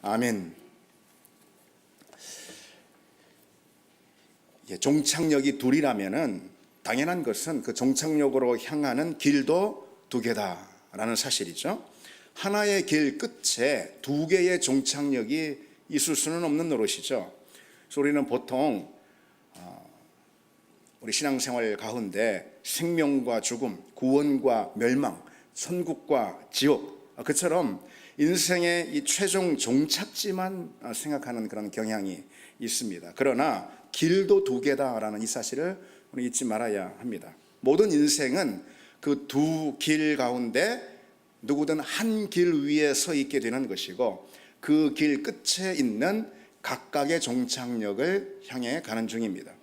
아멘. 종착역이 둘이라면은 당연한 것은 그 종착역으로 향하는 길도 두 개다라는 사실이죠. 하나의 길 끝에 두 개의 종착역이 있을 수는 없는 노릇이죠. 그래서 우리는 보통 우리 신앙생활 가운데 생명과 죽음, 구원과 멸망, 천국과 지옥, 그처럼 인생의 이 최종 종착지만 생각하는 그런 경향이 있습니다. 그러나 길도 두 개다라는 이 사실을 우리 잊지 말아야 합니다. 모든 인생은 그 두 길 가운데 누구든 한 길 위에 서 있게 되는 것이고, 그 길 끝에 있는 각각의 종착역을 향해 가는 중입니다.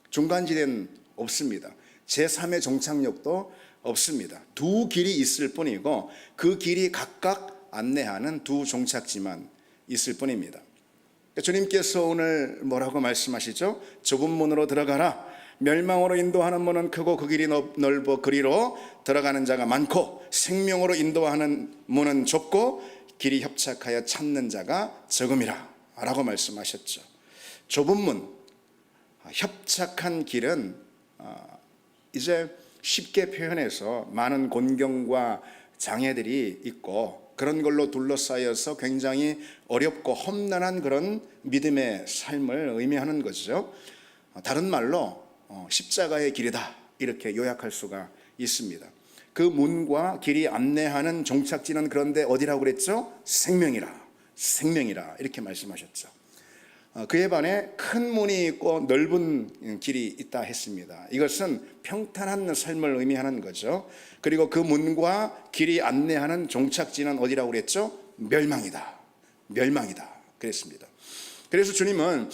중간지대는 없습니다. 제3의 종착역도 없습니다. 두 길이 있을 뿐이고, 그 길이 각각 안내하는 두 종착지만 있을 뿐입니다. 주님께서 오늘 뭐라고 말씀하시죠? 좁은 문으로 들어가라. 멸망으로 인도하는 문은 크고 그 길이 넓어 그리로 들어가는 자가 많고, 생명으로 인도하는 문은 좁고 길이 협착하여 찾는 자가 적음이라 라고 말씀하셨죠. 좁은 문, 협착한 길은 이제 쉽게 표현해서 많은 곤경과 장애들이 있고, 그런 걸로 둘러싸여서 굉장히 어렵고 험난한 그런 믿음의 삶을 의미하는 것이죠. 다른 말로 십자가의 길이다, 이렇게 요약할 수가 있습니다. 그 문과 길이 안내하는 종착지는 그런데 어디라고 그랬죠? 생명이라 이렇게 말씀하셨죠. 그에 반해 큰 문이 있고 넓은 길이 있다 했습니다. 이것은 평탄한 삶을 의미하는 거죠. 그리고 그 문과 길이 안내하는 종착지는 어디라고 그랬죠? 멸망이다 그랬습니다. 그래서 주님은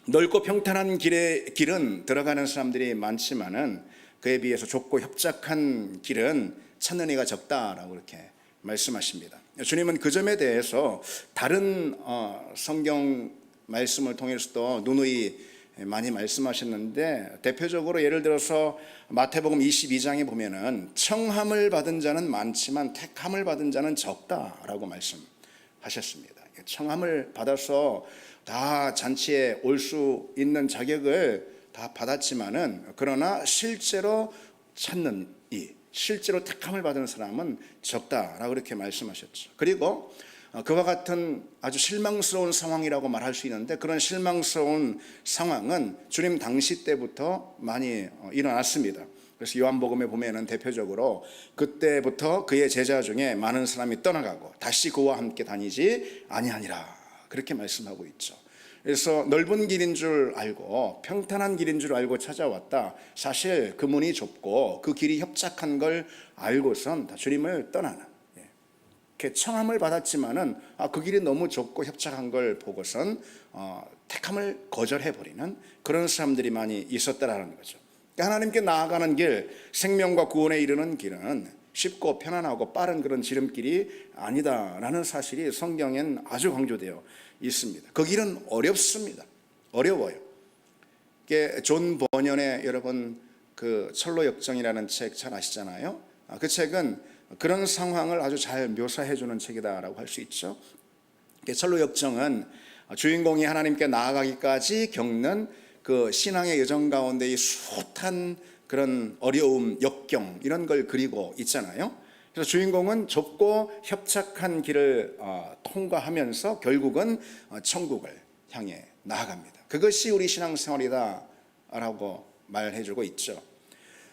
넓고 평탄한 길은 들어가는 사람들이 많지만은 그에 비해서 좁고 협착한 길은 찾는 이가 적다라고 그렇게 말씀하십니다. 주님은 그 점에 대해서 다른 성경 말씀을 통해서도 누누이 많이 말씀하셨는데, 대표적으로 예를 들어서 마태복음 22장에 보면은 청함을 받은 자는 많지만 택함을 받은 자는 적다라고 말씀하셨습니다. 청함을 받아서 다 잔치에 올 수 있는 자격을 다 받았지만은, 그러나 실제로 찾는 실제로 택함을 받은 사람은 적다라고 그렇게 말씀하셨죠. 그리고 그와 같은 아주 실망스러운 상황이라고 말할 수 있는데, 그런 실망스러운 상황은 주님 당시 때부터 많이 일어났습니다. 그래서 요한복음에 보면은 대표적으로 그때부터 그의 제자 중에 많은 사람이 떠나가고 다시 그와 함께 다니지 아니하니라, 그렇게 말씀하고 있죠. 그래서 넓은 길인 줄 알고 평탄한 길인 줄 알고 찾아왔다. 사실 그 문이 좁고 그 길이 협착한 걸 알고선 다 주님을 떠나는, 이렇게 청함을 받았지만은 그 길이 너무 좁고 협착한 걸 보고선 택함을 거절해버리는 그런 사람들이 많이 있었다라는 거죠. 하나님께 나아가는 길, 생명과 구원에 이르는 길은 쉽고 편안하고 빠른 그런 지름길이 아니다라는 사실이 성경엔 아주 강조되어 있습니다. 그 길은 어렵습니다. 어려워요. 존 버년의 여러분 그 철로역정이라는 책 잘 아시잖아요. 그 책은 그런 상황을 아주 잘 묘사해 주는 책이다라고 할 수 있죠. 철로역정은 주인공이 하나님께 나아가기까지 겪는 그 신앙의 여정 가운데 이 숱한 그런 어려움, 역경, 이런 걸 그리고 있잖아요. 그래서 주인공은 좁고 협착한 길을 통과하면서 결국은 천국을 향해 나아갑니다. 그것이 우리 신앙생활이다라고 말해주고 있죠.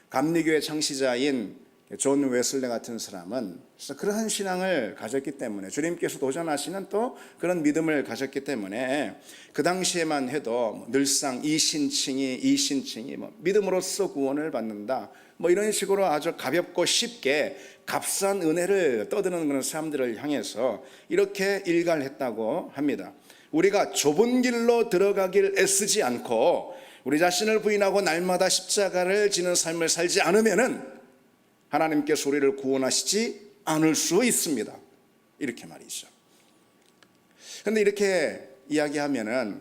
감리교의 창시자인 존 웨슬레 같은 사람은 그러한 신앙을 가졌기 때문에, 주님께서 도전하시는 또 그런 믿음을 가졌기 때문에 그 당시에만 해도 늘상 이신칭이 믿음으로써 구원을 받는다, 이런 식으로 아주 가볍고 쉽게 값싼 은혜를 떠드는 그런 사람들을 향해서 이렇게 일갈했다고 합니다. 우리가 좁은 길로 들어가길 애쓰지 않고 우리 자신을 부인하고 날마다 십자가를 지는 삶을 살지 않으면은 하나님께서 우리를 구원하시지 않을 수 있습니다. 이렇게 말이죠. 그런데 이렇게 이야기하면은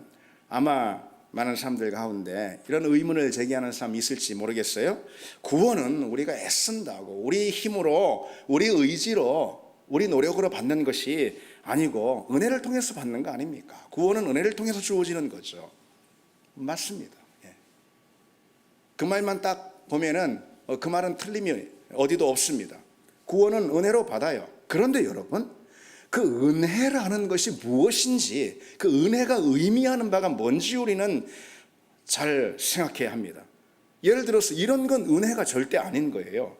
아마 많은 사람들 가운데 이런 의문을 제기하는 사람이 있을지 모르겠어요. 구원은 우리가 애쓴다고, 우리 힘으로, 우리 의지로, 우리 노력으로 받는 것이 아니고 은혜를 통해서 받는 거 아닙니까? 구원은 은혜를 통해서 주어지는 거죠. 맞습니다. 예. 그 말만 딱 보면은 그 말은 틀림이 어디도 없습니다. 구원은 은혜로 받아요. 그런데 여러분, 그 은혜라는 것이 무엇인지, 그 은혜가 의미하는 바가 뭔지 우리는 잘 생각해야 합니다. 예를 들어서 이런 건 은혜가 절대 아닌 거예요.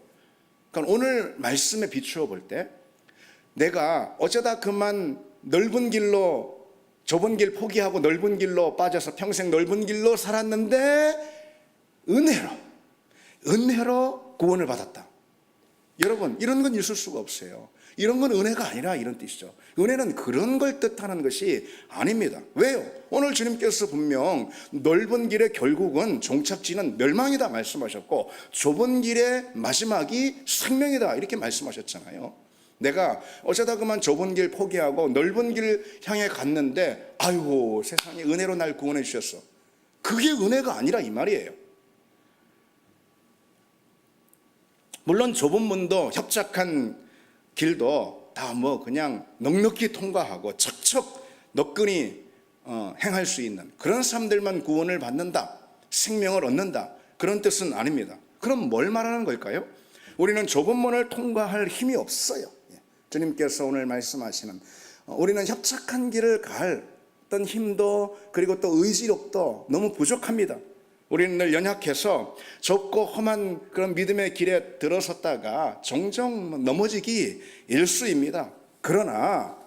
그러니까 오늘 말씀에 비추어 볼 때 내가 어쩌다 그만 넓은 길로, 좁은 길 포기하고 넓은 길로 빠져서 평생 넓은 길로 살았는데 은혜로 구원을 받았다. 여러분, 이런 건 있을 수가 없어요. 이런 건 은혜가 아니라 이런 뜻이죠. 은혜는 그런 걸 뜻하는 것이 아닙니다. 왜요? 오늘 주님께서 분명 넓은 길의 결국은 종착지는 멸망이다 말씀하셨고, 좁은 길의 마지막이 생명이다 이렇게 말씀하셨잖아요. 내가 어쩌다 그만 좁은 길 포기하고 넓은 길 향해 갔는데 아이고 세상에 은혜로 날 구원해 주셨어. 그게 은혜가 아니라 이 말이에요. 물론 좁은 문도 협착한 길도 다 그냥 넉넉히 통과하고 척척 너끈히 행할 수 있는 그런 사람들만 구원을 받는다, 생명을 얻는다, 그런 뜻은 아닙니다. 그럼 뭘 말하는 걸까요? 우리는 좁은 문을 통과할 힘이 없어요. 주님께서 오늘 말씀하시는 우리는 협착한 길을 갈 어떤 힘도 그리고 또 의지력도 너무 부족합니다. 우리는 늘 연약해서 좁고 험한 그런 믿음의 길에 들어섰다가 종종 넘어지기 일쑤입니다. 그러나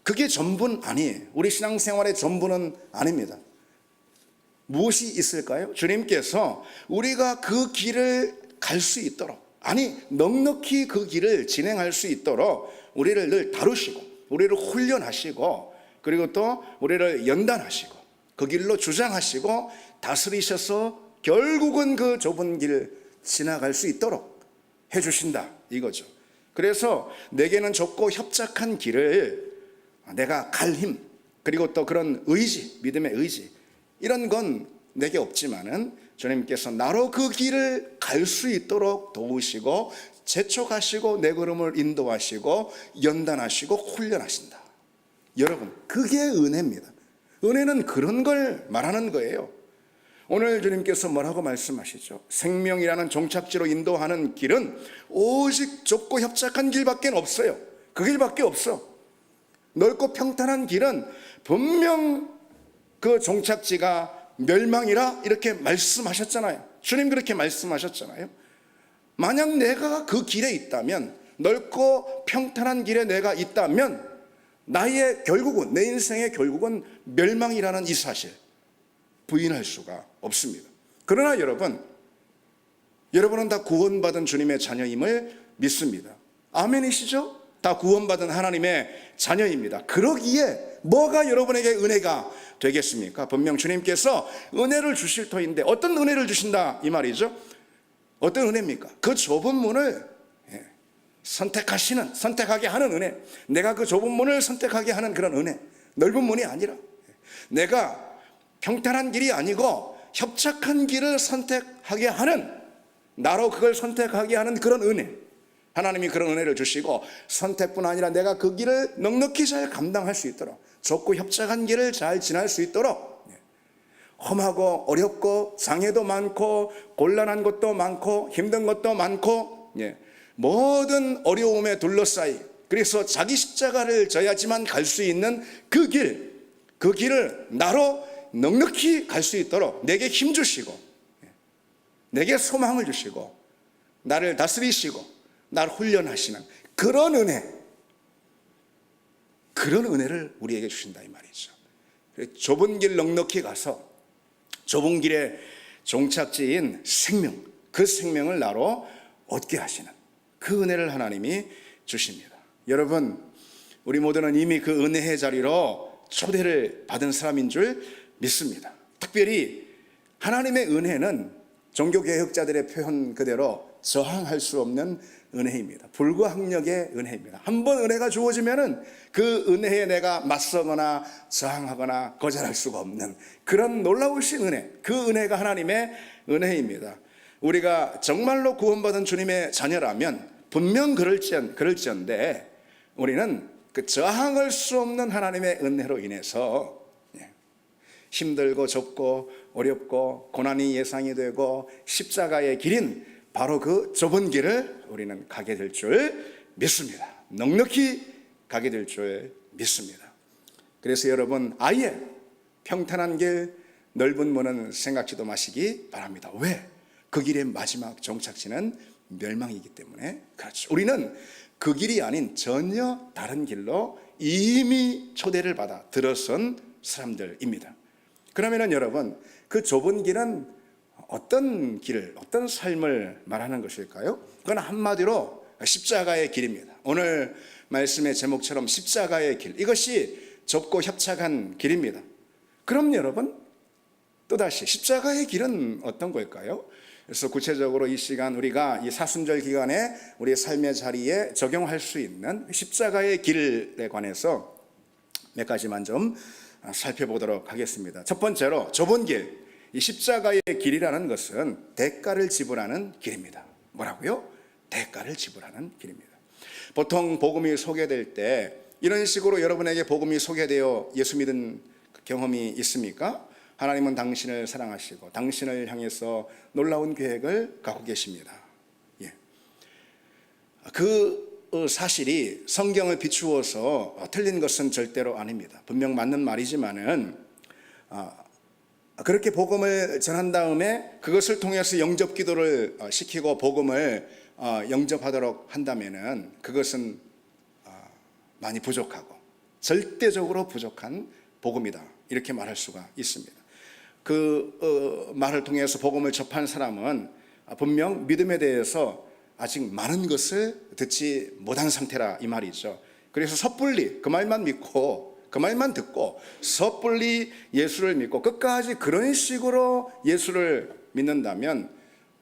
그게 전부는 아니에요. 우리 신앙생활의 전부는 아닙니다. 무엇이 있을까요? 주님께서 우리가 그 길을 갈 수 있도록, 아니 넉넉히 그 길을 진행할 수 있도록 우리를 늘 다루시고 우리를 훈련하시고 그리고 또 우리를 연단하시고 그 길로 주장하시고 다스리셔서 결국은 그 좁은 길 지나갈 수 있도록 해주신다 이거죠. 그래서 내게는 좁고 협착한 길을 내가 갈 힘 그리고 또 그런 의지, 믿음의 의지 이런 건 내게 없지만은 주님께서 나로 그 길을 갈 수 있도록 도우시고 재촉하시고 내 걸음을 인도하시고 연단하시고 훈련하신다. 여러분, 그게 은혜입니다. 은혜는 그런 걸 말하는 거예요. 오늘 주님께서 뭐라고 말씀하시죠? 생명이라는 종착지로 인도하는 길은 오직 좁고 협착한 길밖에 없어요. 그 길밖에 없어. 넓고 평탄한 길은 분명 그 종착지가 멸망이라 이렇게 말씀하셨잖아요. 주님 그렇게 말씀하셨잖아요. 만약 내가 그 길에 있다면, 넓고 평탄한 길에 내가 있다면 나의 결국은, 내 인생의 결국은 멸망이라는 이 사실 부인할 수가 없습니다. 그러나 여러분은 다 구원받은 주님의 자녀임을 믿습니다. 아멘이시죠? 다 구원받은 하나님의 자녀입니다. 그러기에 뭐가 여러분에게 은혜가 되겠습니까? 분명 주님께서 은혜를 주실 터인데 어떤 은혜를 주신다 이 말이죠. 어떤 은혜입니까? 그 좁은 문을 선택하게 하는 은혜. 내가 그 좁은 문을 선택하게 하는 그런 은혜. 넓은 문이 아니라 내가 평탄한 길이 아니고 협착한 길을 선택하게 하는, 나로 그걸 선택하게 하는 그런 은혜. 하나님이 그런 은혜를 주시고 선택뿐 아니라 내가 그 길을 넉넉히 잘 감당할 수 있도록, 좁고 협착한 길을 잘 지날 수 있도록, 험하고 어렵고 장애도 많고 곤란한 것도 많고 힘든 것도 많고 모든 어려움에 둘러싸이, 그래서 자기 십자가를 져야지만 갈 수 있는 그 길을 나로 넉넉히 갈 수 있도록 내게 힘 주시고 내게 소망을 주시고 나를 다스리시고 나를 훈련하시는 그런 은혜를 우리에게 주신다 이 말이죠. 좁은 길 넉넉히 가서 좁은 길의 종착지인 생명, 그 생명을 나로 얻게 하시는 그 은혜를 하나님이 주십니다. 여러분, 우리 모두는 이미 그 은혜의 자리로 초대를 받은 사람인 줄 믿습니다. 특별히 하나님의 은혜는 종교개혁자들의 표현 그대로 저항할 수 없는 은혜입니다. 불가항력의 은혜입니다. 한번 은혜가 주어지면은 그 은혜에 내가 맞서거나 저항하거나 거절할 수가 없는 그런 놀라우신 은혜, 그 은혜가 하나님의 은혜입니다. 우리가 정말로 구원받은 주님의 자녀라면 분명 그럴지언데 우리는 그 저항할 수 없는 하나님의 은혜로 인해서 힘들고 좁고 어렵고 고난이 예상이 되고 십자가의 길인 바로 그 좁은 길을 우리는 가게 될 줄 믿습니다. 넉넉히 가게 될 줄 믿습니다. 그래서 여러분, 아예 평탄한 길, 넓은 문은 생각지도 마시기 바랍니다. 왜? 그 길의 마지막 종착지는 멸망이기 때문에 그렇죠. 우리는 그 길이 아닌 전혀 다른 길로 이미 초대를 받아 들어선 사람들입니다. 그러면은 여러분, 그 좁은 길은 어떤 길을, 어떤 삶을 말하는 것일까요? 그건 한마디로 십자가의 길입니다. 오늘 말씀의 제목처럼 십자가의 길, 이것이 좁고 협착한 길입니다. 그럼 여러분, 또다시 십자가의 길은 어떤 걸까요? 그래서 구체적으로 이 시간 우리가 이 사순절 기간에 우리의 삶의 자리에 적용할 수 있는 십자가의 길에 관해서 몇 가지만 좀 살펴보도록 하겠습니다. 첫 번째로 좁은 길, 이 십자가의 길이라는 것은 대가를 지불하는 길입니다. 뭐라고요? 대가를 지불하는 길입니다. 보통 복음이 소개될 때 이런 식으로 여러분에게 복음이 소개되어 예수 믿은 경험이 있습니까? 하나님은 당신을 사랑하시고 당신을 향해서 놀라운 계획을 갖고 계십니다. 그 사실이 성경을 비추어서 틀린 것은 절대로 아닙니다. 분명 맞는 말이지만은 그렇게 복음을 전한 다음에 그것을 통해서 영접 기도를 시키고 복음을 영접하도록 한다면은 그것은 많이 부족하고 절대적으로 부족한 복음이다, 이렇게 말할 수가 있습니다. 그 말을 통해서 복음을 접한 사람은 분명 믿음에 대해서 아직 많은 것을 듣지 못한 상태라 이 말이죠. 그래서 섣불리 그 말만 믿고 그 말만 듣고 섣불리 예수를 믿고 끝까지 그런 식으로 예수를 믿는다면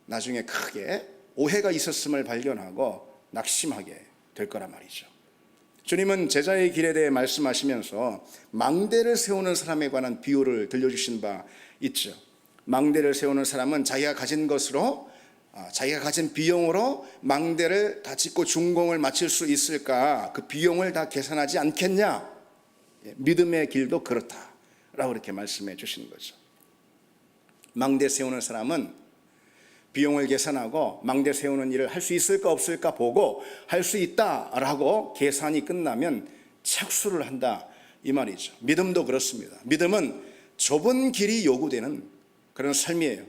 나중에 크게 오해가 있었음을 발견하고 낙심하게 될 거란 말이죠. 주님은 제자의 길에 대해 말씀하시면서 망대를 세우는 사람에 관한 비유를 들려주신 바 있죠. 망대를 세우는 사람은 자기가 가진 것으로, 자기가 가진 비용으로 망대를 다 짓고 준공을 마칠 수 있을까, 그 비용을 다 계산하지 않겠냐. 믿음의 길도 그렇다라고 이렇게 말씀해 주시는 거죠. 망대 세우는 사람은 비용을 계산하고 망대 세우는 일을 할 수 있을까 없을까 보고 할 수 있다라고 계산이 끝나면 착수를 한다, 이 말이죠. 믿음도 그렇습니다. 믿음은 좁은 길이 요구되는 그런 삶이에요.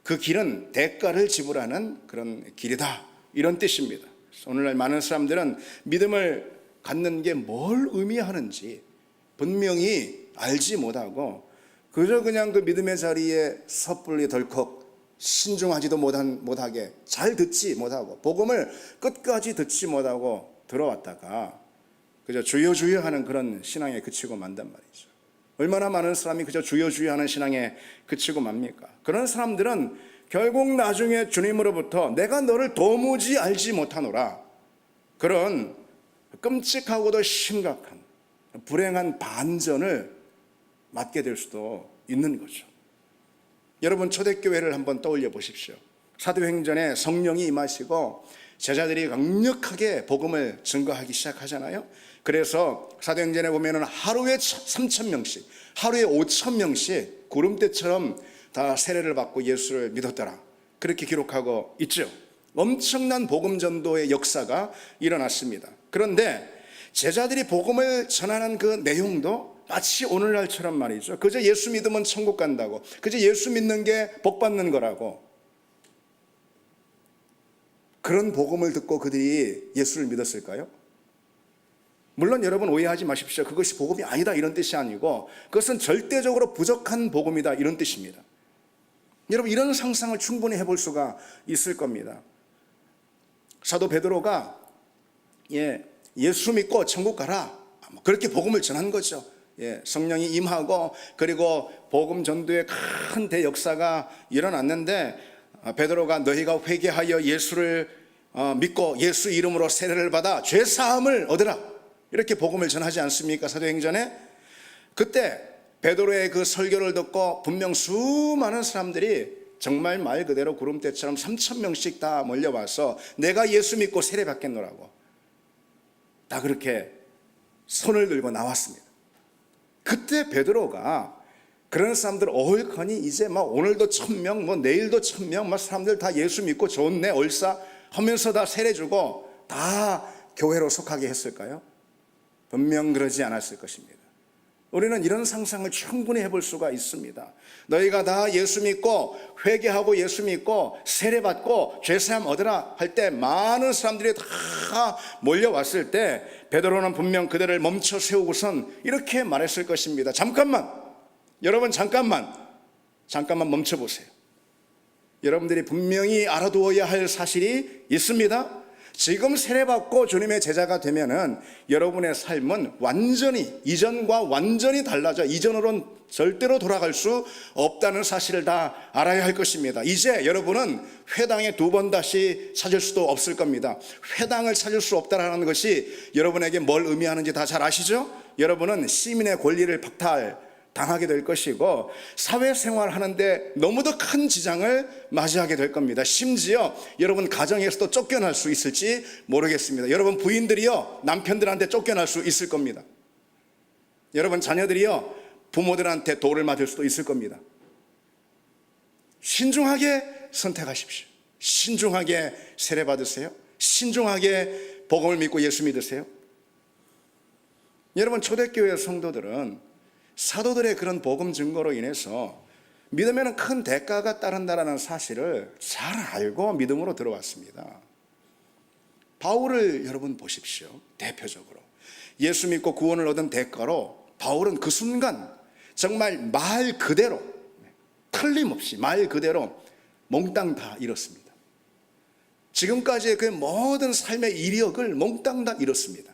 그 길은 대가를 지불하는 그런 길이다, 이런 뜻입니다. 오늘날 많은 사람들은 믿음을 갖는 게 뭘 의미하는지 분명히 알지 못하고 그저 그냥 그 믿음의 자리에 섣불리 덜컥 신중하지도 못하게, 잘 듣지 못하고 복음을 끝까지 듣지 못하고 들어왔다가 그저 주여 주여 하는 그런 신앙에 그치고 만단 말이죠. 얼마나 많은 사람이 그저 주여 주여 하는 신앙에 그치고 맙니까? 그런 사람들은 결국 나중에 주님으로부터 내가 너를 도무지 알지 못하노라, 그런 끔찍하고도 심각한 불행한 반전을 맞게 될 수도 있는 거죠. 여러분, 초대교회를 한번 떠올려 보십시오. 사도행전에 성령이 임하시고 제자들이 강력하게 복음을 증거하기 시작하잖아요. 그래서 사도행전에 보면은 하루에 3,000명씩, 하루에 5,000명씩 구름대처럼 다 세례를 받고 예수를 믿었더라, 그렇게 기록하고 있죠. 엄청난 복음 전도의 역사가 일어났습니다. 그런데 제자들이 복음을 전하는 그 내용도 마치 오늘날처럼 말이죠. 그저 예수 믿으면 천국 간다고, 그저 예수 믿는 게 복 받는 거라고, 그런 복음을 듣고 그들이 예수를 믿었을까요? 물론 여러분 오해하지 마십시오. 그것이 복음이 아니다 이런 뜻이 아니고 그것은 절대적으로 부족한 복음이다 이런 뜻입니다. 여러분, 이런 상상을 충분히 해볼 수가 있을 겁니다. 사도 베드로가 예수 믿고 천국 가라, 그렇게 복음을 전한 거죠. 성령이 임하고 그리고 복음 전도의 큰 대역사가 일어났는데 베드로가 너희가 회개하여 예수를 믿고 예수 이름으로 세례를 받아 죄 사함을 얻으라, 이렇게 복음을 전하지 않습니까? 사도행전에. 그때 베드로의 그 설교를 듣고 분명 수많은 사람들이 정말 말 그대로 구름대처럼 3,000명씩 다 몰려와서 내가 예수 믿고 세례 받겠노라고 다 그렇게 손을 들고 나왔습니다. 그때 베드로가 그런 사람들 어울커니 이제 막 오늘도 1000명, 뭐 내일도 1000명, 막 사람들 다 예수 믿고 좋네 얼싸 하면서 다 세례주고 다 교회로 속하게 했을까요? 분명 그러지 않았을 것입니다. 우리는 이런 상상을 충분히 해볼 수가 있습니다. 너희가 다 예수 믿고 회개하고 예수 믿고 세례받고 죄사함 얻으라 할 때 많은 사람들이 다 몰려왔을 때 베드로는 분명 그들을 멈춰 세우고선 이렇게 말했을 것입니다. 잠깐만, 여러분 잠깐만 멈춰 보세요. 여러분들이 분명히 알아두어야 할 사실이 있습니다. 지금 세례받고 주님의 제자가 되면은 여러분의 삶은 완전히 이전과 완전히 달라져 이전으로는 절대로 돌아갈 수 없다는 사실을 다 알아야 할 것입니다. 이제 여러분은 회당에 2번 다시 찾을 수도 없을 겁니다. 회당을 찾을 수 없다는 것이 여러분에게 뭘 의미하는지 다 잘 아시죠? 여러분은 시민의 권리를 박탈당하게 될 것이고 사회생활 하는데 너무도 큰 지장을 맞이하게 될 겁니다. 심지어 여러분 가정에서도 쫓겨날 수 있을지 모르겠습니다. 여러분 부인들이요 남편들한테 쫓겨날 수 있을 겁니다. 여러분 자녀들이요 부모들한테 돌을 맞을 수도 있을 겁니다. 신중하게 선택하십시오. 신중하게 세례 받으세요. 신중하게 복음을 믿고 예수 믿으세요. 여러분 초대교회 성도들은 사도들의 그런 복음 증거로 인해서 믿으면 큰 대가가 따른다는 사실을 잘 알고 믿음으로 들어왔습니다. 바울을 여러분 보십시오. 대표적으로 예수 믿고 구원을 얻은 대가로 바울은 그 순간 정말 말 그대로 틀림없이 말 그대로 몽땅 다 잃었습니다. 지금까지의 그 모든 삶의 이력을 몽땅 다 잃었습니다.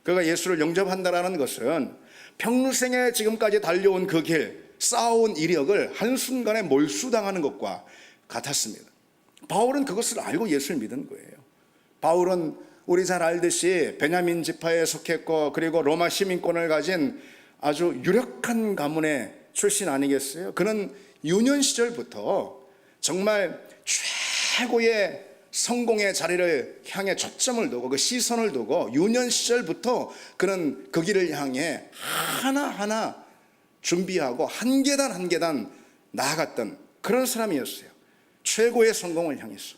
그가 예수를 영접한다는 것은 평생에 지금까지 달려온 그 길, 쌓아온 이력을 한순간에 몰수당하는 것과 같았습니다. 바울은 그것을 알고 예수를 믿은 거예요. 바울은 우리 잘 알듯이 베냐민 지파에 속했고 그리고 로마 시민권을 가진 아주 유력한 가문의 출신 아니겠어요? 그는 유년 시절부터 정말 최고의 성공의 자리를 향해 초점을 두고 그 시선을 두고 유년 시절부터 그는 그 길을 향해 하나하나 준비하고 한 계단 한 계단 나아갔던 그런 사람이었어요. 최고의 성공을 향해서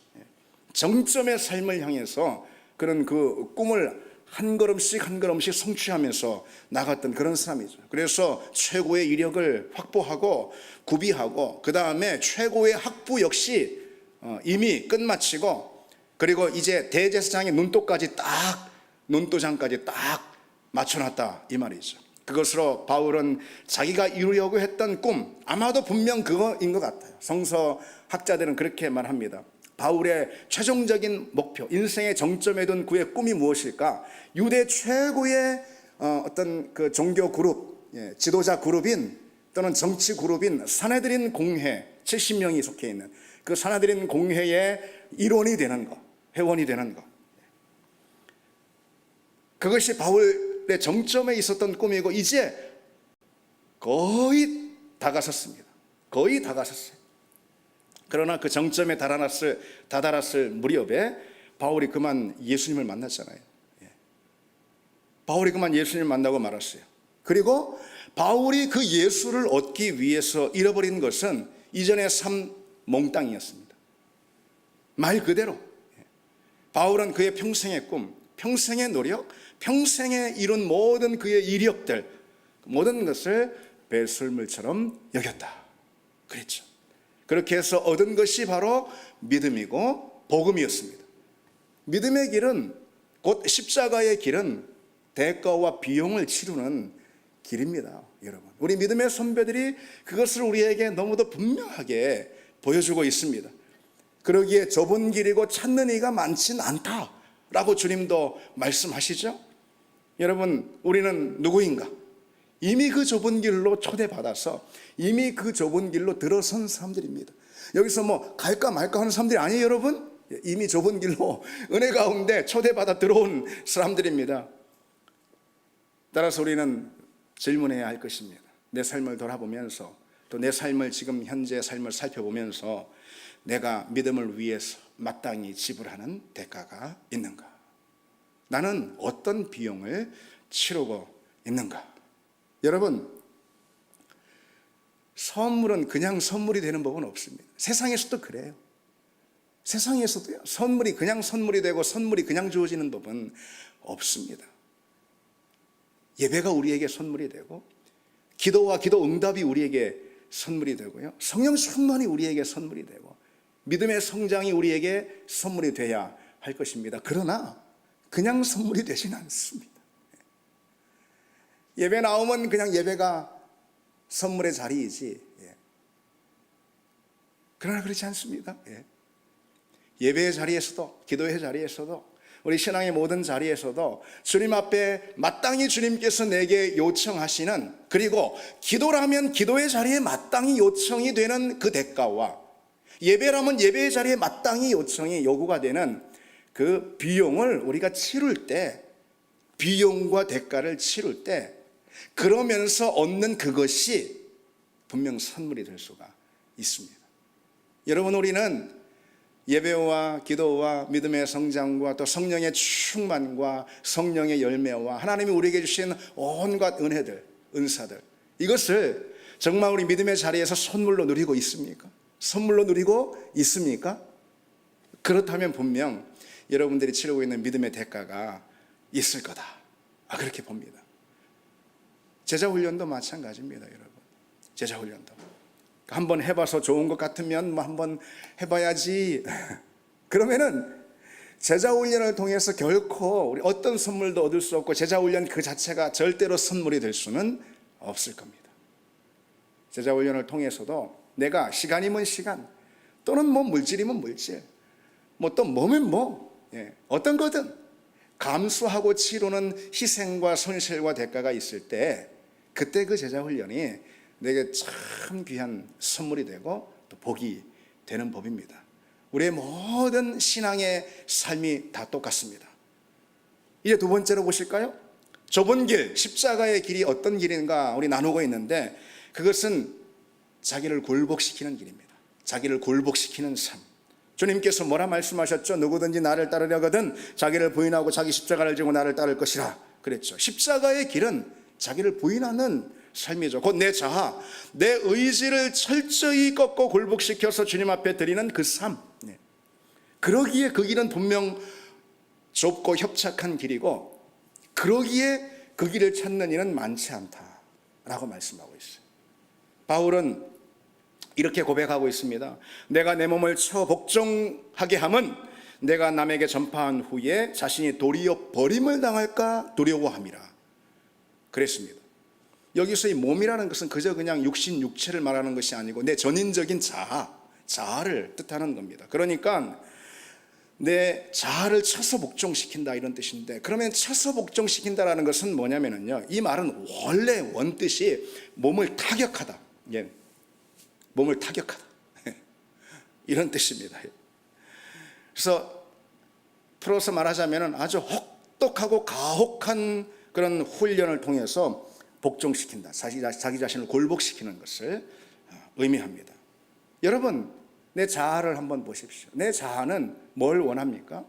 정점의 삶을 향해서 그런 그 꿈을 한 걸음씩 한 걸음씩 성취하면서 나갔던 그런 사람이죠. 그래서 최고의 이력을 확보하고 구비하고 그 다음에 최고의 학부 역시 이미 끝마치고 그리고 이제 대제사장의 눈도장까지 딱 맞춰놨다 이 말이죠. 그것으로 바울은 자기가 이루려고 했던 꿈 아마도 분명 그거인 것 같아요. 성서학자들은 그렇게 말합니다. 바울의 최종적인 목표, 인생의 정점에 둔 그의 꿈이 무엇일까? 유대 최고의 어떤 그 종교 그룹, 지도자 그룹인 또는 정치 그룹인 사내들인 공회 70명이 속해 있는 그 사내들인 공회의 일원이 되는 것, 회원이 되는 것. 그것이 바울의 정점에 있었던 꿈이고 이제 거의 다가섰습니다. 거의 다가섰어요. 그러나 그 정점에 다다랐을 무렵에 바울이 그만 예수님을 만났잖아요. 바울이 그만 예수님을 만나고 말았어요. 그리고 바울이 그 예수를 얻기 위해서 잃어버린 것은 이전의 삶 몽땅이었습니다. 말 그대로 바울은 그의 평생의 꿈, 평생의 노력, 평생에 이룬 모든 그의 이력들 모든 것을 배설물처럼 여겼다 그랬죠. 그렇게 해서 얻은 것이 바로 믿음이고 복음이었습니다. 믿음의 길은 곧 십자가의 길은 대가와 비용을 치르는 길입니다. 여러분, 우리 믿음의 선배들이 그것을 우리에게 너무도 분명하게 보여주고 있습니다. 그러기에 좁은 길이고 찾는 이가 많진 않다라고 주님도 말씀하시죠. 여러분, 우리는 누구인가? 이미 그 좁은 길로 초대받아서 이미 그 좁은 길로 들어선 사람들입니다. 여기서 뭐 갈까 말까 하는 사람들이 아니에요, 여러분. 이미 좁은 길로 은혜 가운데 초대받아 들어온 사람들입니다. 따라서 우리는 질문해야 할 것입니다. 내 삶을 돌아보면서 또 내 삶을 지금 현재 삶을 살펴보면서 내가 믿음을 위해서 마땅히 지불하는 대가가 있는가? 나는 어떤 비용을 치르고 있는가? 여러분, 선물은 그냥 선물이 되는 법은 없습니다. 세상에서도 그래요. 세상에서도요, 선물이 그냥 선물이 되고 선물이 그냥 주어지는 법은 없습니다. 예배가 우리에게 선물이 되고, 기도와 기도 응답이 우리에게 선물이 되고요, 성령 충만이 우리에게 선물이 되고, 믿음의 성장이 우리에게 선물이 돼야 할 것입니다. 그러나 그냥 선물이 되지는 않습니다. 예배 나오면 그냥 예배가 선물의 자리이지, 그러나 그렇지 않습니다. 예배의 자리에서도, 기도의 자리에서도, 우리 신앙의 모든 자리에서도 주님 앞에 마땅히 주님께서 내게 요청하시는, 그리고 기도라면 기도의 자리에 마땅히 요청이 되는 그 대가와, 예배라면 예배의 자리에 마땅히 요구가 되는 그 비용을 우리가 치를 때, 비용과 대가를 치를 때, 그러면서 얻는 그것이 분명 선물이 될 수가 있습니다. 여러분, 우리는 예배와 기도와 믿음의 성장과 또 성령의 충만과 성령의 열매와 하나님이 우리에게 주신 온갖 은혜들, 은사들, 이것을 정말 우리 믿음의 자리에서 선물로 누리고 있습니까? 선물로 누리고 있습니까? 그렇다면 분명 여러분들이 치르고 있는 믿음의 대가가 있을 거다, 그렇게 봅니다. 제자훈련도 마찬가지입니다. 여러분, 제자훈련도 한번 해봐서 좋은 것 같으면 한번 해봐야지. 그러면은 제자훈련을 통해서 결코 우리 어떤 선물도 얻을 수 없고, 제자훈련 그 자체가 절대로 선물이 될 수는 없을 겁니다. 제자훈련을 통해서도 내가 시간이면 시간, 또는 뭐 물질이면 물질, 뭐 또 뭐면 어떤 거든 감수하고 치르는 희생과 손실과 대가가 있을 때, 그때 그 제자훈련이 내게 참 귀한 선물이 되고 또 복이 되는 법입니다. 우리의 모든 신앙의 삶이 다 똑같습니다. 이제 두 번째로 보실까요? 좁은 길, 십자가의 길이 어떤 길인가 우리 나누고 있는데, 그것은 자기를 굴복시키는 길입니다. 자기를 굴복시키는 삶. 주님께서 뭐라 말씀하셨죠? 누구든지 나를 따르려거든 자기를 부인하고 자기 십자가를 지고 나를 따를 것이라 그랬죠. 십자가의 길은 자기를 부인하는 삶이죠. 곧 내 자아, 내 의지를 철저히 꺾고 굴복시켜서 주님 앞에 드리는 그 삶. 그러기에 그 길은 분명 좁고 협착한 길이고, 그러기에 그 길을 찾는 이는 많지 않다라고 말씀하고 있어요. 바울은 이렇게 고백하고 있습니다. 내가 내 몸을 쳐 복종하게 함은 내가 남에게 전파한 후에 자신이 도리어 버림을 당할까 두려워함이라 그랬습니다. 여기서 이 몸이라는 것은 그저 그냥 육신, 육체를 말하는 것이 아니고 내 전인적인 자아를 뜻하는 겁니다. 그러니까 내 자아를 쳐서 복종시킨다, 이런 뜻인데, 그러면 쳐서 복종시킨다라는 것은 뭐냐면요, 이 말은 원래 원뜻이 몸을 타격하다, 몸을 타격하다, 이런 뜻입니다. 그래서 풀어서 말하자면 아주 혹독하고 가혹한 그런 훈련을 통해서 복종시킨다, 자기 자신을 굴복시키는 것을 의미합니다. 여러분, 내 자아를 한번 보십시오. 내 자아는 뭘 원합니까?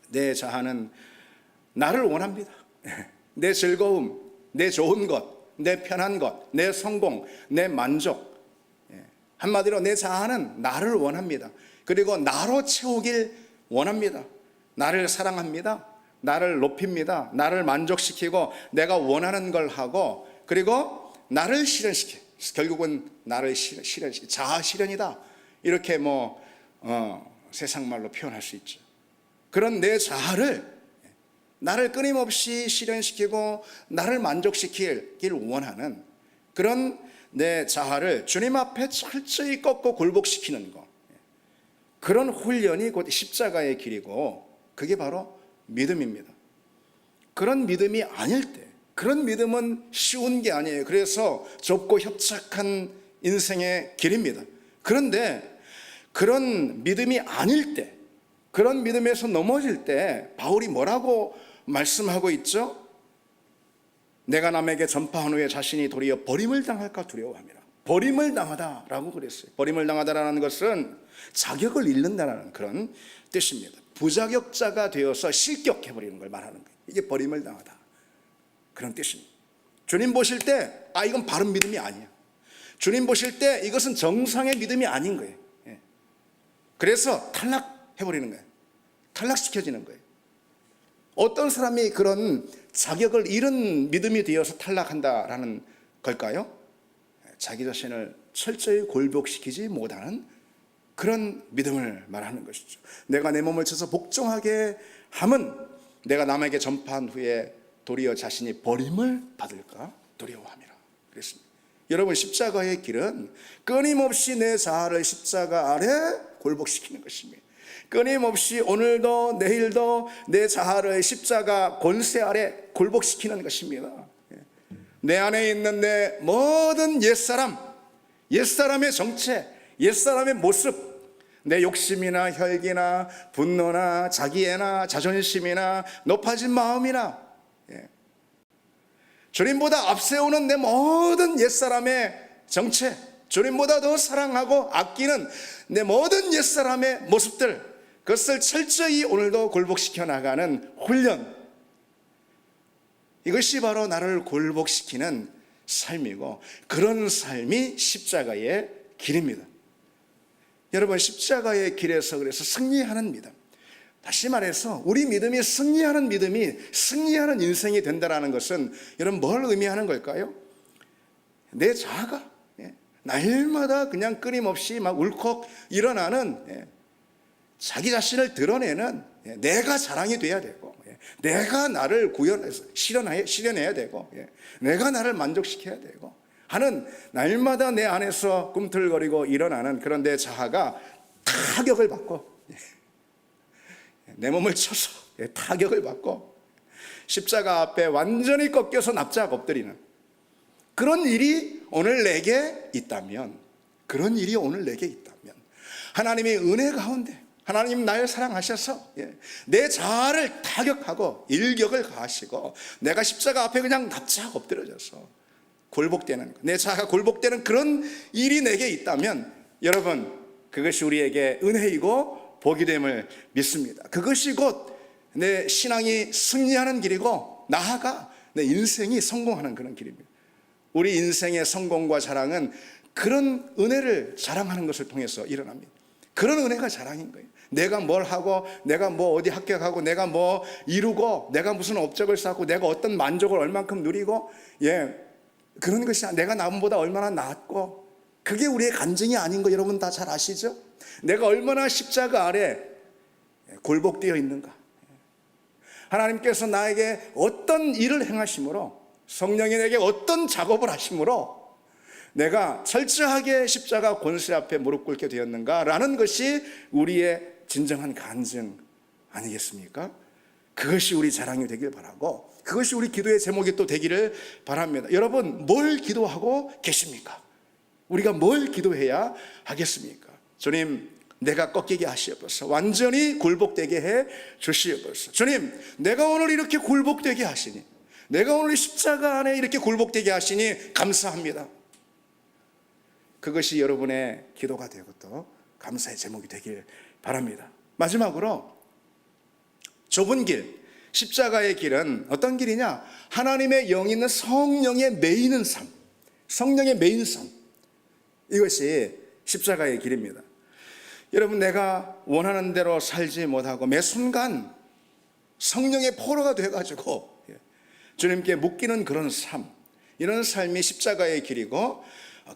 내 자아는 나를 원합니다. 내 즐거움, 내 좋은 것, 내 편한 것, 내 성공, 내 만족, 한마디로 내 자아는 나를 원합니다. 그리고 나로 채우길 원합니다. 나를 사랑합니다. 나를 높입니다. 나를 만족시키고 내가 원하는 걸 하고, 그리고 나를 실현시켜, 결국은 나를 실현시켜, 자아 실현이다, 이렇게 세상 말로 표현할 수 있죠. 그런 내 자아를, 나를 끊임없이 실현시키고 나를 만족시키길 원하는 그런 내 자아를 주님 앞에 철저히 꺾고 굴복시키는 것, 그런 훈련이 곧 십자가의 길이고, 그게 바로 믿음입니다. 그런 믿음이 아닐 때, 그런 믿음은 쉬운 게 아니에요. 그래서 좁고 협착한 인생의 길입니다. 그런데 그런 믿음이 아닐 때, 그런 믿음에서 넘어질 때 바울이 뭐라고 말씀하고 있죠? 내가 남에게 전파한 후에 자신이 도리어 버림을 당할까 두려워함이라. 버림을 당하다라고 그랬어요. 버림을 당하다라는 것은 자격을 잃는다라는 그런 뜻입니다. 부자격자가 되어서 실격해버리는 걸 말하는 거예요. 이게 버림을 당하다. 그런 뜻입니다. 주님 보실 때 이건 바른 믿음이 아니야. 주님 보실 때 이것은 정상의 믿음이 아닌 거예요. 그래서 탈락해버리는 거예요. 탈락시켜지는 거예요. 어떤 사람이 그런 자격을 잃은 믿음이 되어서 탈락한다라는 걸까요? 자기 자신을 철저히 굴복시키지 못하는 그런 믿음을 말하는 것이죠. 내가 내 몸을 쳐서 복종하게 함은 내가 남에게 전파한 후에 도리어 자신이 버림을 받을까 두려워함이라 그랬습니다. 여러분, 십자가의 길은 끊임없이 내 자아를 십자가 아래 굴복시키는 것입니다. 끊임없이 오늘도 내일도 내 자아를 십자가 권세 아래 굴복시키는 것입니다. 내 안에 있는 내 모든 옛사람의 정체, 옛사람의 모습, 내 욕심이나 혈기나 분노나 자기애나 자존심이나 높아진 마음이나 주님보다 앞세우는 내 모든 옛사람의 정체, 주님보다 더 사랑하고 아끼는 내 모든 옛사람의 모습들, 그것을 철저히 오늘도 굴복시켜 나가는 훈련, 이것이 바로 나를 굴복시키는 삶이고, 그런 삶이 십자가의 길입니다. 여러분, 십자가의 길에서 그래서 승리하는 믿음, 다시 말해서 우리 믿음이 승리하는 믿음이 승리하는 인생이 된다는 것은 여러분 뭘 의미하는 걸까요? 내 자아가 날마다 그냥 끊임없이 막 울컥 일어나는 자기 자신을 드러내는 내가 자랑이 돼야 되고, 내가 나를 구현해서 실현해야 되고, 내가 나를 만족시켜야 되고 하는, 날마다 내 안에서 꿈틀거리고 일어나는 그런 내 자아가 타격을 받고, 내 몸을 쳐서 타격을 받고 십자가 앞에 완전히 꺾여서 납작 엎드리는 그런 일이 오늘 내게 있다면, 그런 일이 오늘 내게 있다면, 하나님의 은혜 가운데 하나님 나를 사랑하셔서 내 자아를 타격하고 일격을 가하시고 내가 십자가 앞에 그냥 납작 엎드려져서 굴복되는, 내 자아가 굴복되는 그런 일이 내게 있다면, 여러분, 그것이 우리에게 은혜이고 복이 됨을 믿습니다. 그것이 곧 내 신앙이 승리하는 길이고, 나아가 내 인생이 성공하는 그런 길입니다. 우리 인생의 성공과 자랑은 그런 은혜를 자랑하는 것을 통해서 일어납니다. 그런 은혜가 자랑인 거예요. 내가 뭘 하고, 내가 뭐 어디 합격하고, 내가 뭐 이루고, 내가 무슨 업적을 쌓고, 내가 어떤 만족을 얼만큼 누리고, 그런 것이 내가 남보다 얼마나 낫고, 그게 우리의 간증이 아닌 거 여러분 다 잘 아시죠? 내가 얼마나 십자가 아래 굴복되어 있는가, 하나님께서 나에게 어떤 일을 행하심으로, 성령이 내게 어떤 작업을 하심으로 내가 철저하게 십자가 권세 앞에 무릎 꿇게 되었는가라는 것이 우리의 진정한 간증 아니겠습니까? 그것이 우리 자랑이 되길 바라고, 그것이 우리 기도의 제목이 또 되기를 바랍니다. 여러분, 뭘 기도하고 계십니까? 우리가 뭘 기도해야 하겠습니까? 주님, 내가 꺾이게 하시옵소서. 완전히 굴복되게 해 주시옵소서. 주님, 내가 오늘 이렇게 굴복되게 하시니, 내가 오늘 십자가 안에 이렇게 굴복되게 하시니 감사합니다. 그것이 여러분의 기도가 되고 또 감사의 제목이 되길 바랍니다. 마지막으로, 좁은 길, 십자가의 길은 어떤 길이냐? 하나님의 영 있는 성령의 매이는 삶, 성령의 매이는 삶, 이것이 십자가의 길입니다. 여러분, 내가 원하는 대로 살지 못하고 매 순간 성령의 포로가 돼가지고 주님께 묶이는 그런 삶, 이런 삶이 십자가의 길이고,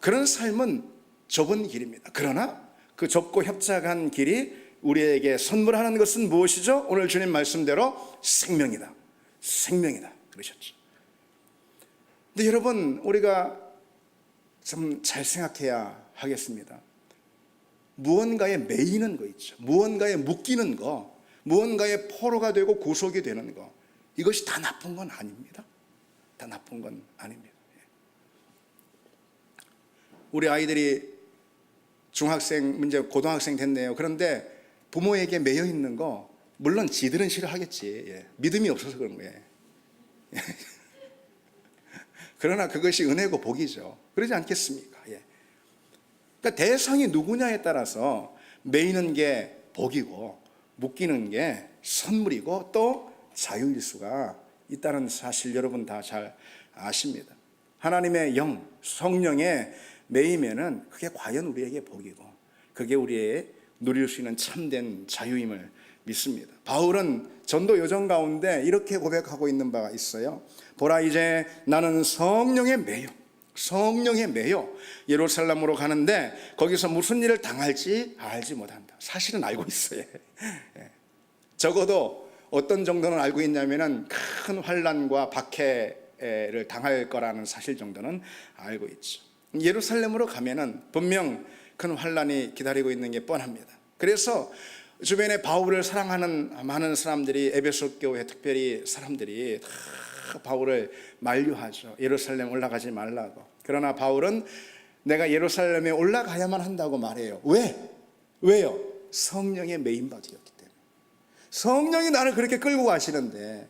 그런 삶은 좁은 길입니다. 그러나 그 좁고 협착한 길이 우리에게 선물하는 것은 무엇이죠? 오늘 주님 말씀대로 생명이다, 생명이다 그러셨죠. 근데 여러분, 우리가 좀 잘 생각해야 하겠습니다. 무언가에 매이는 거 있죠. 무언가에 묶이는 거, 무언가에 포로가 되고 구속이 되는 거, 이것이 다 나쁜 건 아닙니다. 다 나쁜 건 아닙니다. 우리 아이들이 중학생, 이제 고등학생 됐네요. 그런데 부모에게 매여 있는 거, 물론 지들은 싫어하겠지. 믿음이 없어서 그런 거예요. 그러나 그것이 은혜고 복이죠. 그러지 않겠습니까? 그러니까 대상이 누구냐에 따라서 매이는 게 복이고 묶이는 게 선물이고 또 자유일 수가 있다는 사실 여러분 다 잘 아십니다. 하나님의 영, 성령에 매이면은 그게 과연 우리에게 복이고 그게 우리의 누릴 수 있는 참된 자유임을 믿습니다. 바울은 전도 여정 가운데 이렇게 고백하고 있는 바가 있어요. 보라, 이제 나는 성령에 매여 예루살렘으로 가는데 거기서 무슨 일을 당할지 알지 못한다. 사실은 알고 있어요. 적어도 어떤 정도는 알고 있냐면은 큰 환난과 박해를 당할 거라는 사실 정도는 알고 있죠. 예루살렘으로 가면은 분명 큰 환난이 기다리고 있는 게 뻔합니다. 그래서 주변에 바울을 사랑하는 많은 사람들이, 에베소 교회 특별히 사람들이 다 바울을 만류하죠. 예루살렘 올라가지 말라고. 그러나 바울은 내가 예루살렘에 올라가야만 한다고 말해요. 왜요? 성령의 메인바디였기 때문에. 성령이 나를 그렇게 끌고 가시는데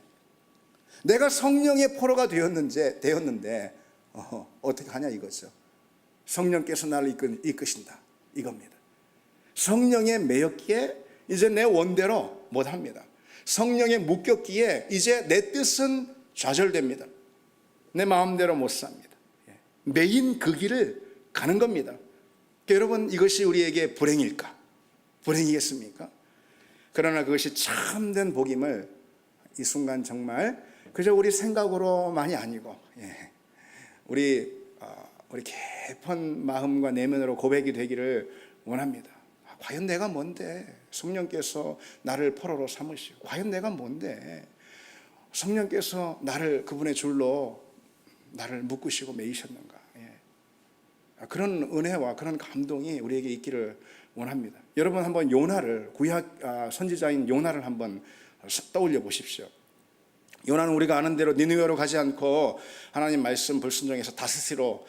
내가 성령의 포로가 되었는데 어떻게 하냐 이거죠. 성령께서 나를 이끄신다 이겁니다. 성령에 매였기에 이제 내 원대로 못합니다. 성령에 묶였기에 이제 내 뜻은 좌절됩니다. 내 마음대로 못 삽니다. 매인 그 길을 가는 겁니다. 여러분, 이것이 우리에게 불행일까? 불행이겠습니까? 그러나 그것이 참된 복임을 이 순간 정말 그저 우리 생각으로만이 아니고 우리 깊은 마음과 내면으로 고백이 되기를 원합니다. 과연 내가 뭔데 성령께서 나를 포로로 삼으시고, 과연 내가 뭔데 성령께서 나를 그분의 줄로 나를 묶으시고 매이셨는가. 그런 은혜와 그런 감동이 우리에게 있기를 원합니다. 여러분, 한번 요나를, 구약 선지자인 요나를 한번 떠올려 보십시오. 요나는 우리가 아는 대로 니느웨로 가지 않고 하나님 말씀 불순종해서 다스시로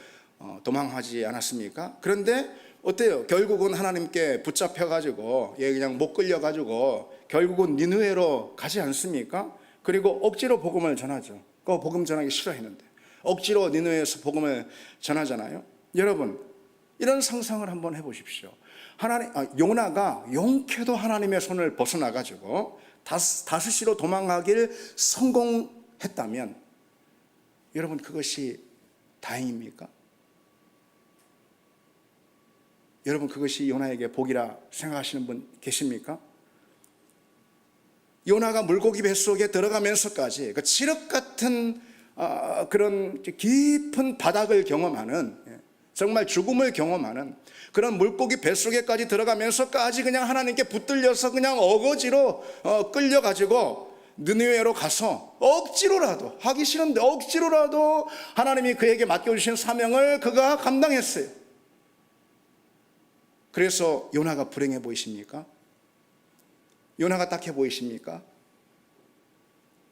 도망하지 않았습니까? 그런데 어때요? 결국은 하나님께 붙잡혀가지고 그냥 못 끌려가지고 결국은 니느웨로 가지 않습니까? 그리고 억지로 복음을 전하죠. 그 복음 전하기 싫어했는데 억지로 니느웨에서 복음을 전하잖아요. 여러분, 이런 상상을 한번 해보십시오. 요나가 용케도 하나님의 손을 벗어나가지고 다스시로 도망가길 성공했다면 여러분, 그것이 다행입니까? 여러분, 그것이 요나에게 복이라 생각하시는 분 계십니까? 요나가 물고기 뱃속에 들어가면서까지 그 칠흑 같은 그런 깊은 바닥을 경험하는, 정말 죽음을 경험하는 그런 물고기 뱃속에까지 들어가면서까지 그냥 하나님께 붙들려서 그냥 어거지로 끌려가지고 느느웨로 가서 억지로라도, 하기 싫은데 억지로라도 하나님이 그에게 맡겨주신 사명을 그가 감당했어요. 그래서 요나가 불행해 보이십니까? 요나가 딱해 보이십니까?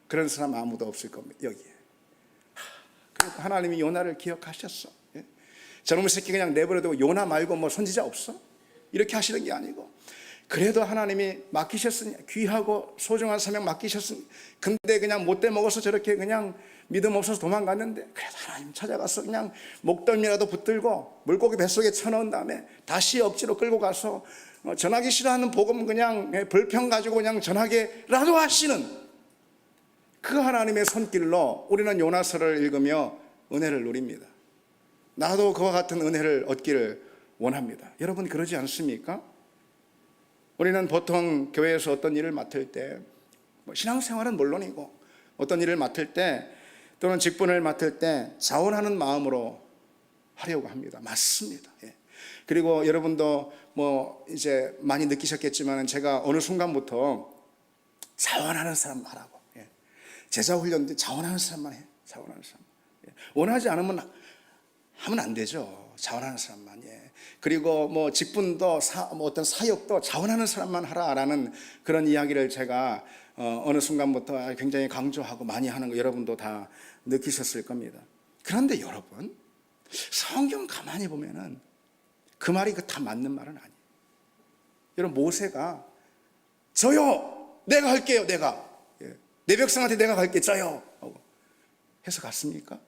그런 사람 아무도 없을 겁니다, 여기에. 그래도 하나님이 요나를 기억하셨어. 저놈의 새끼 그냥 내버려두고 요나 말고 뭐 선지자 없어? 이렇게 하시는 게 아니고, 그래도 하나님이 맡기셨으니, 귀하고 소중한 사명 맡기셨으니, 근데 그냥 못돼 먹어서 저렇게 그냥 믿음 없어서 도망갔는데, 그래도 하나님 찾아가서 그냥 목덜미라도 붙들고 물고기 뱃속에 쳐넣은 다음에 다시 억지로 끌고 가서 전하기 싫어하는 복음 그냥 불평 가지고 그냥 전하게라도 하시는 그 하나님의 손길로 우리는 요나서를 읽으며 은혜를 누립니다. 나도 그와 같은 은혜를 얻기를 원합니다. 여러분, 그러지 않습니까? 우리는 보통 교회에서 어떤 일을 맡을 때, 신앙생활은 물론이고 어떤 일을 맡을 때 또는 직분을 맡을 때 자원하는 마음으로 하려고 합니다. 맞습니다. 그리고 여러분도 뭐 이제 많이 느끼셨겠지만 제가 어느 순간부터 자원하는 사람 하라고, 제자훈련도 자원하는 사람만 해. 자원하는 사람. 원하지 않으면 하면 안 되죠. 자원하는 사람만. 그리고 뭐 직분도 뭐 어떤 사역도 자원하는 사람만 하라라는 그런 이야기를 제가 어느 순간부터 굉장히 강조하고 많이 하는 거 여러분도 다 느끼셨을 겁니다. 그런데 여러분, 성경 가만히 보면은 그 말이 다 맞는 말은 아니에요. 여러분, 모세가 저요, 내가 할게요, 내가 내 백성한테 내가 갈게, 저요 해서 갔습니까?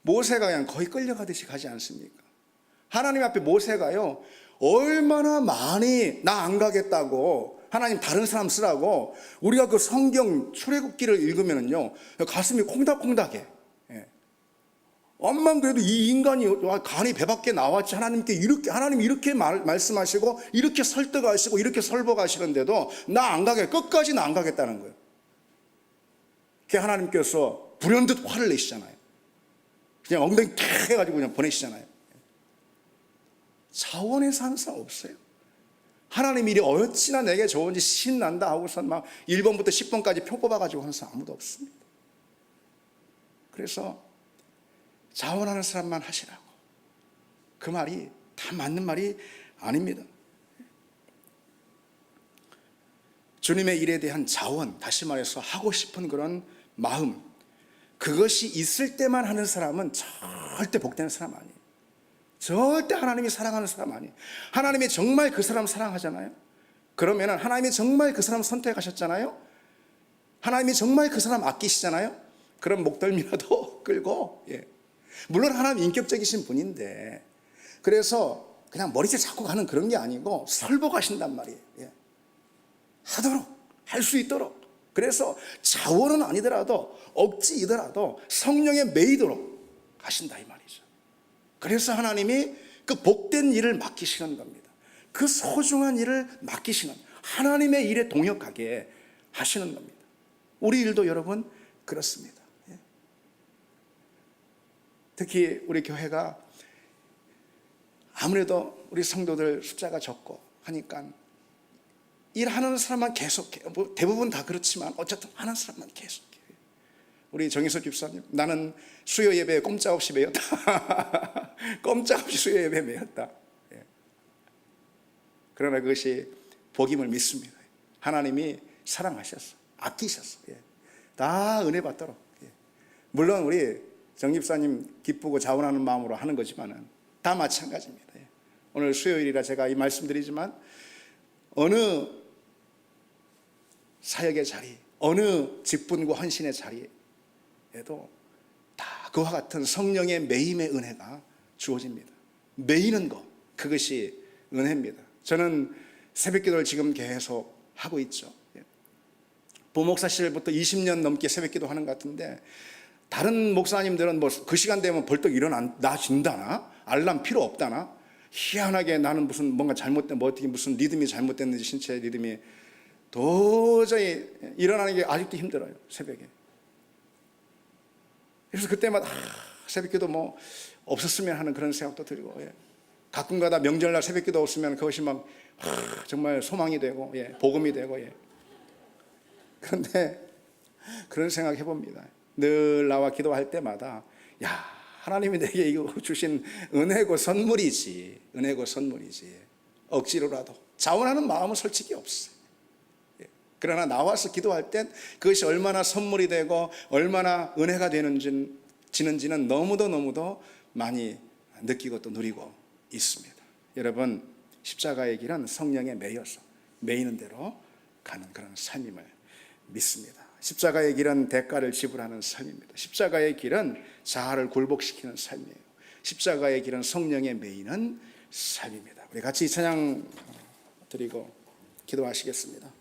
모세가 그냥 거의 끌려가듯이 가지 않습니까? 하나님 앞에 모세가요 얼마나 많이 나 안 가겠다고 하나님 다른 사람 쓰라고. 우리가 그 성경 출애굽기를 읽으면은요 가슴이 콩닥콩닥해. 예. 엄만 그래도 이 인간이 간이 배 밖에 나왔지, 하나님께 이렇게, 하나님 이렇게 말씀하시고 이렇게 설득하시고 이렇게 설법하시는데도 나 안 가게, 끝까지는 안 가겠다는 거예요. 그 하나님께서 불현듯 화를 내시잖아요. 그냥 엉덩이 탁 해가지고 그냥 보내시잖아요. 자원해서 하는 사람 없어요. 하나님 일이 어찌나 내게 좋은지 신난다 하고서 막 1번부터 10번까지 표 뽑아가지고 하는 사람 아무도 없습니다. 그래서 자원하는 사람만 하시라고. 그 말이 다 맞는 말이 아닙니다. 주님의 일에 대한 자원, 다시 말해서 하고 싶은 그런 마음, 그것이 있을 때만 하는 사람은 절대 복되는 사람 아니에요. 절대 하나님이 사랑하는 사람 아니에요. 하나님이 정말 그 사람 사랑하잖아요. 그러면 하나님이 정말 그 사람 선택하셨잖아요. 하나님이 정말 그 사람 아끼시잖아요. 그럼 목덜미라도 끌고, 예. 물론 하나님 인격적이신 분인데, 그래서 그냥 머리채 잡고 가는 그런 게 아니고 설복하신단 말이에요. 예. 하도록, 할 수 있도록. 그래서 자원은 아니더라도 억지이더라도 성령에 매이도록 하신다 이 말이죠. 그래서 하나님이 그 복된 일을 맡기시는 겁니다. 그 소중한 일을 맡기시는, 하나님의 일에 동역하게 하시는 겁니다. 우리 일도 여러분 그렇습니다. 특히 우리 교회가 아무래도 우리 성도들 숫자가 적고 하니까 일하는 사람만 계속해요. 뭐 대부분 다 그렇지만 어쨌든 하는 사람만 계속해요. 우리 정희석 집사님, 나는 수요 예배에 꼼짝없이 매였다. 꼼짝없이 수요 예배에 매였다. 예. 그러나 그것이 복임을 믿습니다. 하나님이 사랑하셨어, 아끼셨어. 예. 다 은혜 받도록. 예. 물론 우리 정 집사님 기쁘고 자원하는 마음으로 하는 거지만은 다 마찬가지입니다. 예. 오늘 수요일이라 제가 이 말씀드리지만 어느 사역의 자리, 어느 직분과 헌신의 자리에도 다 그와 같은 성령의 매임의 은혜가 주어집니다. 매이는 것, 그것이 은혜입니다. 저는 새벽기도를 지금 계속 하고 있죠. 부목사 시절부터 20년 넘게 새벽기도 하는 것 같은데, 다른 목사님들은 뭐 그 시간 되면 벌떡 일어나진다나, 알람 필요 없다나, 희한하게 나는 무슨 뭔가 잘못된, 뭐 어떻게 무슨 리듬이 잘못됐는지, 신체 리듬이 도저히 일어나는 게 아직도 힘들어요, 새벽에. 그래서 그때마다 새벽기도 뭐 없었으면 하는 그런 생각도 들고, 예. 가끔가다 명절날 새벽기도 없으면 그것이 막 정말 소망이 되고, 예, 복음이 되고, 예. 그런데 그런 생각 해봅니다. 늘 나와 기도할 때마다, 야, 하나님이 내게 이거 주신 은혜고 선물이지, 은혜고 선물이지. 억지로라도 자원하는 마음은 솔직히 없어요. 그러나 나와서 기도할 땐 그것이 얼마나 선물이 되고 얼마나 은혜가 되는지는 너무도 많이 느끼고 또 누리고 있습니다. 여러분, 십자가의 길은 성령에 매여서 매이는 대로 가는 그런 삶임을 믿습니다. 십자가의 길은 대가를 지불하는 삶입니다. 십자가의 길은 자아를 굴복시키는 삶이에요. 십자가의 길은 성령에 매이는 삶입니다. 우리 같이 찬양 드리고 기도하시겠습니다.